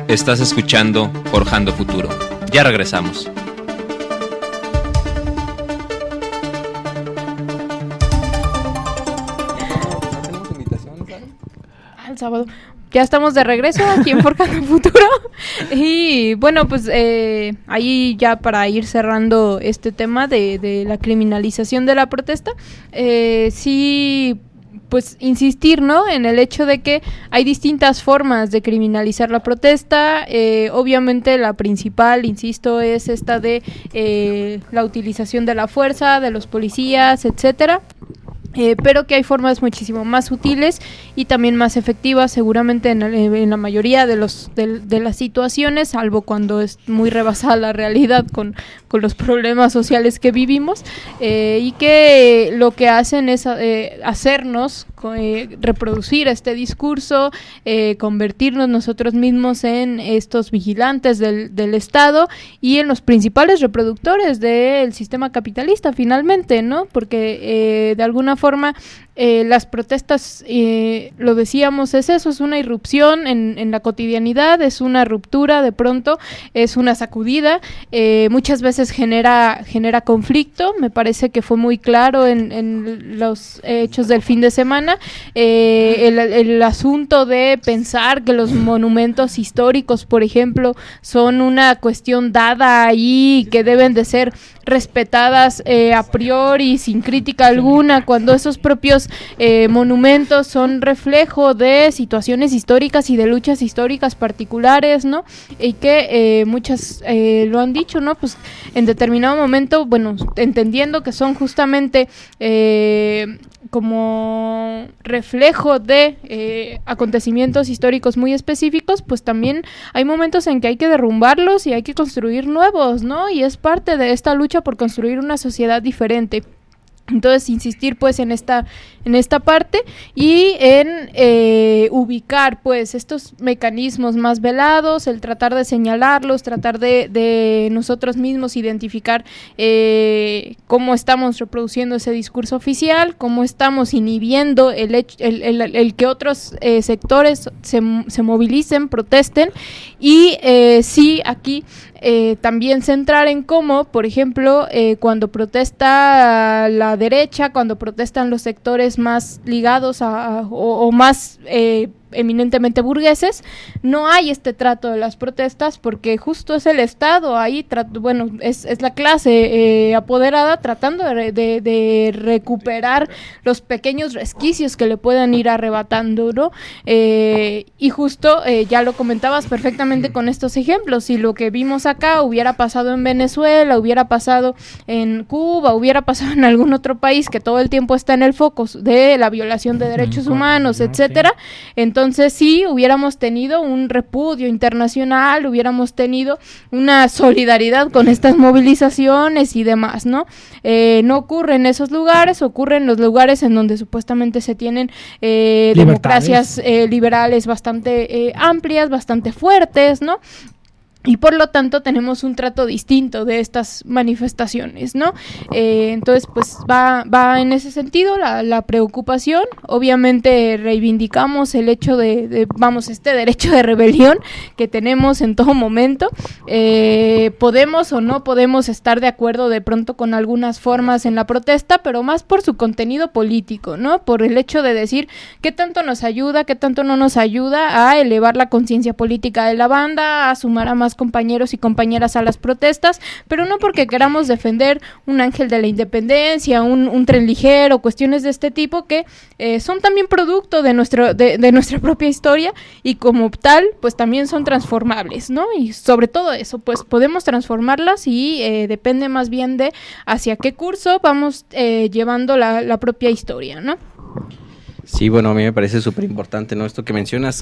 Estás escuchando Forjando Futuro. Ya regresamos. Al sábado. Ya estamos de regreso aquí en Forjando Futuro. Y bueno, pues ahí ya para ir cerrando este tema de la criminalización de la protesta, sí, pues insistir, ¿no?, en el hecho de que hay distintas formas de criminalizar la protesta. Obviamente la principal, insisto, es esta de la utilización de la fuerza, de los policías, etcétera. Pero que hay formas muchísimo más sutiles y también más efectivas, seguramente en la mayoría de las situaciones, salvo cuando es muy rebasada la realidad con los problemas sociales que vivimos, y que lo que hacen es hacernos reproducir este discurso, convertirnos nosotros mismos en estos vigilantes del Estado y en los principales reproductores del sistema capitalista, finalmente, ¿no? Porque de alguna forma las protestas, lo decíamos, es eso, es una irrupción en la cotidianidad, es una ruptura, de pronto es una sacudida, muchas veces genera conflicto. Me parece que fue muy claro en los hechos del fin de semana, el asunto de pensar que los monumentos históricos, por ejemplo, son una cuestión dada ahí, que deben de ser respetadas a priori, sin crítica alguna, cuando esos propios monumentos son reflejo de situaciones históricas y de luchas históricas particulares, ¿no? Y que muchas lo han dicho, ¿no? Pues en determinado momento, bueno, entendiendo que son justamente como reflejo de acontecimientos históricos muy específicos, pues también hay momentos en que hay que derrumbarlos y hay que construir nuevos, ¿no? Y es parte de esta lucha por construir una sociedad diferente. Entonces, insistir pues en esta parte y en ubicar pues estos mecanismos más velados, el tratar de señalarlos, tratar de nosotros mismos identificar cómo estamos reproduciendo ese discurso oficial, cómo estamos inhibiendo el que otros sectores se movilicen, protesten, y sí, aquí también centrar en cómo, por ejemplo, cuando protesta la derecha, cuando protestan los sectores más ligados o más eminentemente burgueses, no hay este trato de las protestas, porque justo es el Estado ahí, es la clase apoderada tratando de recuperar los pequeños resquicios que le puedan ir arrebatando, ¿no? Y justo ya lo comentabas perfectamente con estos ejemplos. Si lo que vimos acá hubiera pasado en Venezuela, hubiera pasado en Cuba, hubiera pasado en algún otro país que todo el tiempo está en el foco de la violación de derechos humanos, etcétera, entonces sí hubiéramos tenido un repudio internacional, hubiéramos tenido una solidaridad con estas movilizaciones y demás, ¿no? No ocurre en esos lugares, ocurre en los lugares en donde supuestamente se tienen democracias liberales bastante amplias, bastante fuertes, ¿no? Y por lo tanto tenemos un trato distinto de estas manifestaciones, ¿no? Entonces, pues va en ese sentido la preocupación. Obviamente reivindicamos el hecho este derecho de rebelión que tenemos en todo momento. Podemos o no podemos estar de acuerdo de pronto con algunas formas en la protesta, pero más por su contenido político, ¿no? Por el hecho de decir qué tanto nos ayuda, qué tanto no nos ayuda a elevar la conciencia política de la banda, a sumar a más más compañeros y compañeras a las protestas, pero no porque queramos defender un ángel de la independencia, un tren ligero, cuestiones de este tipo que son también producto de nuestra propia historia y como tal, pues también son transformables, ¿no? Y sobre todo eso, pues podemos transformarlas y depende más bien de hacia qué curso vamos llevando la propia historia, ¿no? Sí, bueno, a mí me parece súper importante, ¿no? Esto que mencionas,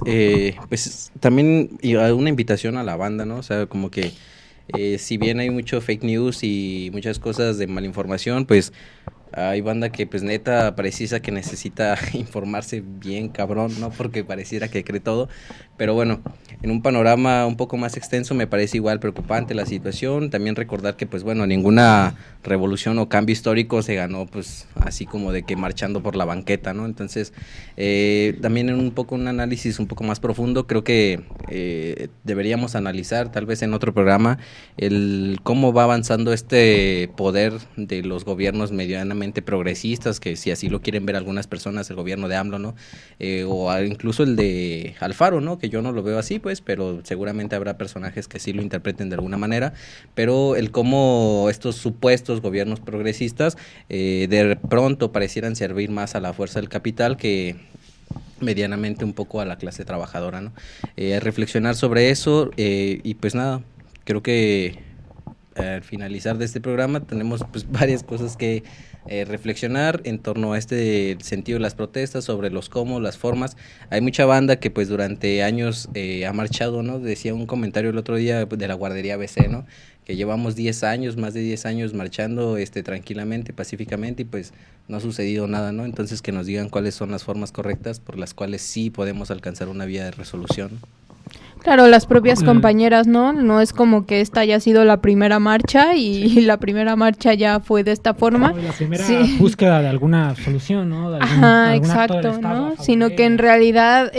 pues también una invitación a la banda, ¿no? O sea, como que si bien hay mucho fake news y muchas cosas de malinformación, pues hay banda que pues neta precisa que necesita informarse bien cabrón, ¿no? Porque pareciera que cree todo, pero bueno, en un panorama un poco más extenso me parece igual preocupante la situación. También recordar que pues bueno, ninguna revolución o cambio histórico se ganó pues así como de que marchando por la banqueta, ¿no? Entonces también en un análisis un poco más profundo, creo que deberíamos analizar tal vez en otro programa el cómo va avanzando este poder de los gobiernos medianamente progresistas, que si así lo quieren ver algunas personas, el gobierno de AMLO, ¿no? O incluso el de Alfaro, ¿no? Que yo no lo veo así, pues, pero seguramente habrá personajes que sí lo interpreten de alguna manera, pero el cómo estos supuestos gobiernos progresistas de pronto parecieran servir más a la fuerza del capital que medianamente un poco a la clase trabajadora, ¿no? Reflexionar sobre eso y pues nada, creo que al finalizar de este programa tenemos pues varias cosas que reflexionar en torno a este sentido de las protestas, sobre los cómo, las formas. Hay mucha banda que pues durante años ha marchado, ¿no? Decía un comentario el otro día de la guardería ABC, ¿no? Que llevamos 10 años, más de 10 años marchando tranquilamente, pacíficamente, y pues no ha sucedido nada, ¿no? Entonces que nos digan cuáles son las formas correctas por las cuales sí podemos alcanzar una vía de resolución. Claro, las propias compañeras, ¿no? No es como que esta haya sido la primera marcha y la primera marcha ya fue de esta forma. No, la primera búsqueda de alguna solución, ¿no? De algún acto del Estado, ¿no? Sino que en realidad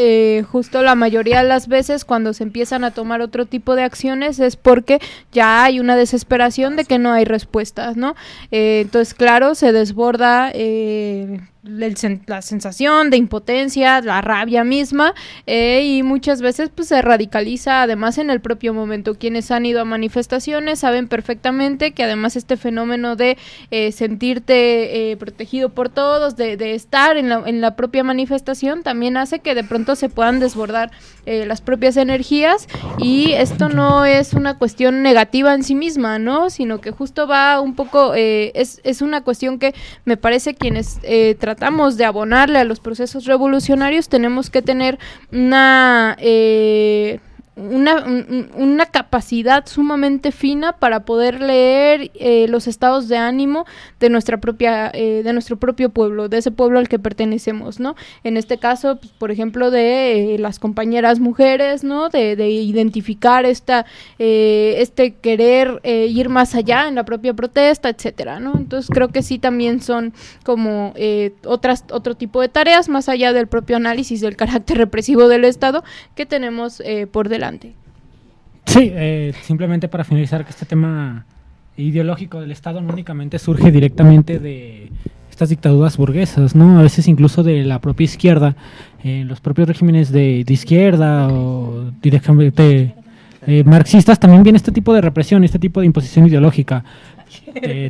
justo la mayoría de las veces cuando se empiezan a tomar otro tipo de acciones es porque ya hay una desesperación de que no hay respuestas, ¿no? Entonces, claro, se desborda la sensación de impotencia, la rabia misma, y muchas veces pues se radicaliza además en el propio momento. Quienes han ido a manifestaciones saben perfectamente que además este fenómeno de sentirte protegido por todos, de estar en la propia manifestación, también hace que de pronto se puedan desbordar las propias energías, y esto no es una cuestión negativa en sí misma, ¿no? Sino que justo va un poco, es una cuestión que me parece quienes tratamos de abonarle a los procesos revolucionarios tenemos que tener una capacidad sumamente fina para poder leer los estados de ánimo de nuestro propio pueblo, de ese pueblo al que pertenecemos, ¿no? En este caso, pues, por ejemplo, de las compañeras mujeres, ¿no? De identificar este querer ir más allá en la propia protesta, etcétera, ¿no? Entonces creo que sí también son como otro tipo de tareas más allá del propio análisis del carácter represivo del Estado que tenemos por delante. Sí, simplemente para finalizar que este tema ideológico del Estado no únicamente surge directamente de estas dictaduras burguesas, ¿no? A veces incluso de la propia izquierda, los propios regímenes de izquierda o directamente marxistas también viene este tipo de represión, este tipo de imposición ideológica.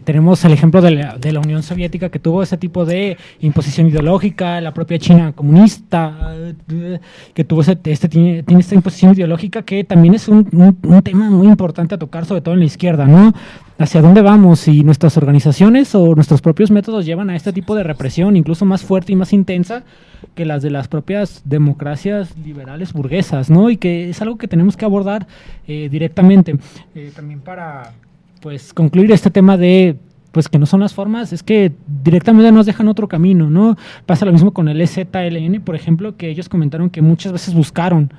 Tenemos el ejemplo de la Unión Soviética, que tuvo ese tipo de imposición ideológica, la propia China comunista, que tuvo tiene esta imposición ideológica, que también es un tema muy importante a tocar, sobre todo en la izquierda, ¿no? ¿Hacia dónde vamos? Si nuestras organizaciones o nuestros propios métodos llevan a este tipo de represión, incluso más fuerte y más intensa que las de las propias democracias liberales burguesas, ¿no? Y que es algo que tenemos que abordar directamente. También para pues concluir este tema de pues que no son las formas, es que directamente nos dejan otro camino, ¿no? Pasa lo mismo con el EZLN, por ejemplo, que ellos comentaron que muchas veces buscaron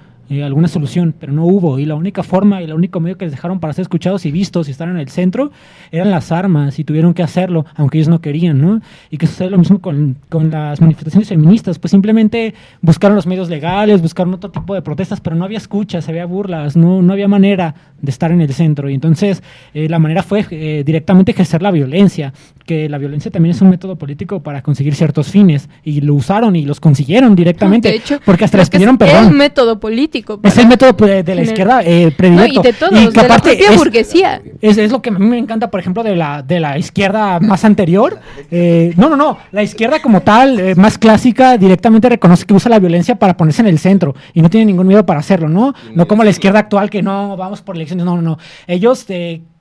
alguna solución, pero no hubo, y la única forma y el único medio que les dejaron para ser escuchados y vistos y estar en el centro eran las armas, y tuvieron que hacerlo, aunque ellos no querían, ¿no? Y que sucede lo mismo con las manifestaciones feministas, pues simplemente buscaron los medios legales, buscaron otro tipo de protestas, pero no había escuchas, había burlas, no había manera de estar en el centro, y entonces la manera fue directamente ejercer la violencia, que la violencia también es un método político para conseguir ciertos fines, y lo usaron y los consiguieron directamente, de hecho, porque hasta les pidieron perdón. Es un método político, político. Es el método de la izquierda predilecto. No, y de todos, de la propia burguesía. Es lo que a mí me encanta, por ejemplo, de la izquierda más anterior. La izquierda como tal, más clásica, directamente reconoce que usa la violencia para ponerse en el centro y no tiene ningún miedo para hacerlo, ¿no? No como la izquierda actual que no, vamos por elecciones, no. Ellos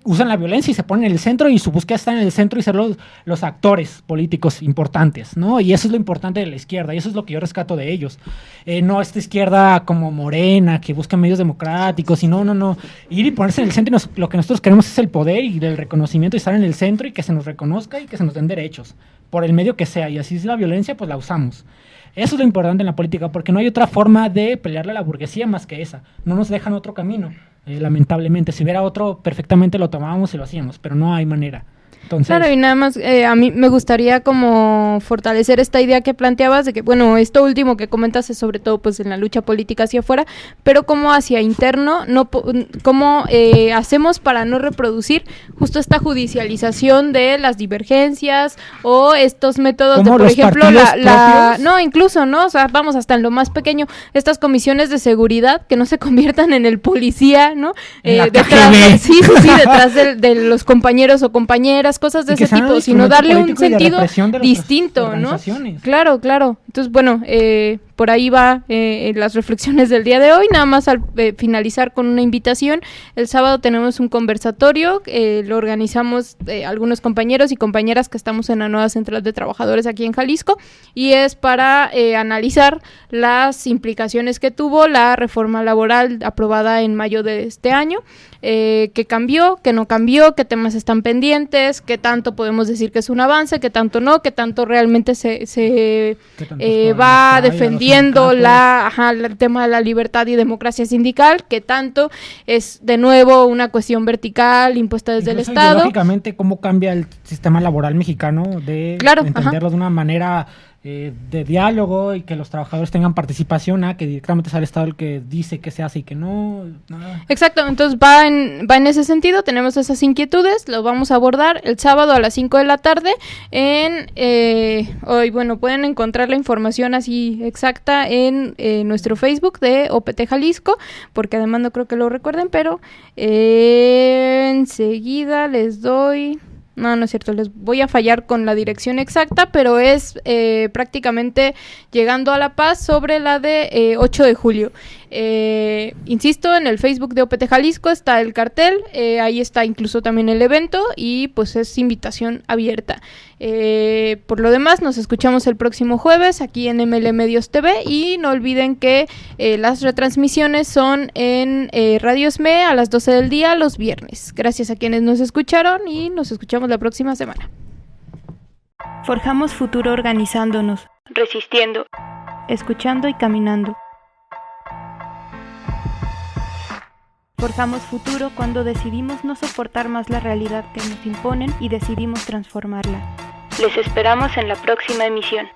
usan la violencia y se ponen en el centro y su búsqueda está en el centro y ser los actores políticos importantes, ¿no? Y eso es lo importante de la izquierda y eso es lo que yo rescato de ellos. No esta izquierda como Morena que busca medios democráticos y no. Ir y ponerse en el centro y lo que nosotros queremos es el poder y el reconocimiento y estar en el centro y que se nos reconozca y que se nos den derechos por el medio que sea, y así es la violencia, pues la usamos. Eso es lo importante en la política, porque no hay otra forma de pelearle a la burguesía más que esa. No nos dejan otro camino, lamentablemente. Si hubiera otro, perfectamente lo tomábamos y lo hacíamos, pero no hay manera. Entonces, claro, y nada más, a mí me gustaría como fortalecer esta idea que planteabas de que, bueno, esto último que comentas es sobre todo pues en la lucha política hacia afuera, pero como hacia interno, cómo hacemos para no reproducir justo esta judicialización de las divergencias o estos métodos de, por ejemplo, o sea, vamos hasta en lo más pequeño, estas comisiones de seguridad que no se conviertan en el policía, ¿no? Detrás de los compañeros o compañeras, cosas de ese tipo, sino darle un sentido distinto, ¿no? Claro. Entonces, bueno, por ahí va las reflexiones del día de hoy. Nada más al finalizar con una invitación. El sábado tenemos un conversatorio, lo organizamos algunos compañeros y compañeras que estamos en la nueva Central de Trabajadores aquí en Jalisco, y es para analizar las implicaciones que tuvo la reforma laboral aprobada en mayo de este año, qué cambió, qué no cambió, qué temas están pendientes, qué tanto podemos decir que es un avance, qué tanto no, qué tanto realmente se va defendiendo el tema de la libertad y democracia sindical, qué tanto es de nuevo una cuestión vertical impuesta desde el Estado. Lógicamente, cómo cambia el sistema laboral mexicano de entenderlo de una manera de diálogo y que los trabajadores tengan participación, que directamente sea el Estado el que dice qué se hace y que no. Nada. Exacto, entonces va en ese sentido, tenemos esas inquietudes, lo vamos a abordar el sábado a las 5 de la tarde hoy, bueno, pueden encontrar la información así exacta en nuestro Facebook de OPT Jalisco, porque además no creo que lo recuerden, pero enseguida les doy... No es cierto, les voy a fallar con la dirección exacta, pero es prácticamente llegando a La Paz sobre la de 8 de julio. Insisto, en el Facebook de OPT Jalisco está el cartel, ahí está incluso también el evento y pues es invitación abierta. Por lo demás, nos escuchamos el próximo jueves aquí en ML Medios TV y no olviden que las retransmisiones son en Radio SME a las 12 del día los viernes. Gracias a quienes nos escucharon y nos escuchamos la próxima semana. Forjamos futuro organizándonos, resistiendo, escuchando y caminando. Forjamos futuro cuando decidimos no soportar más la realidad que nos imponen y decidimos transformarla. Les esperamos en la próxima emisión.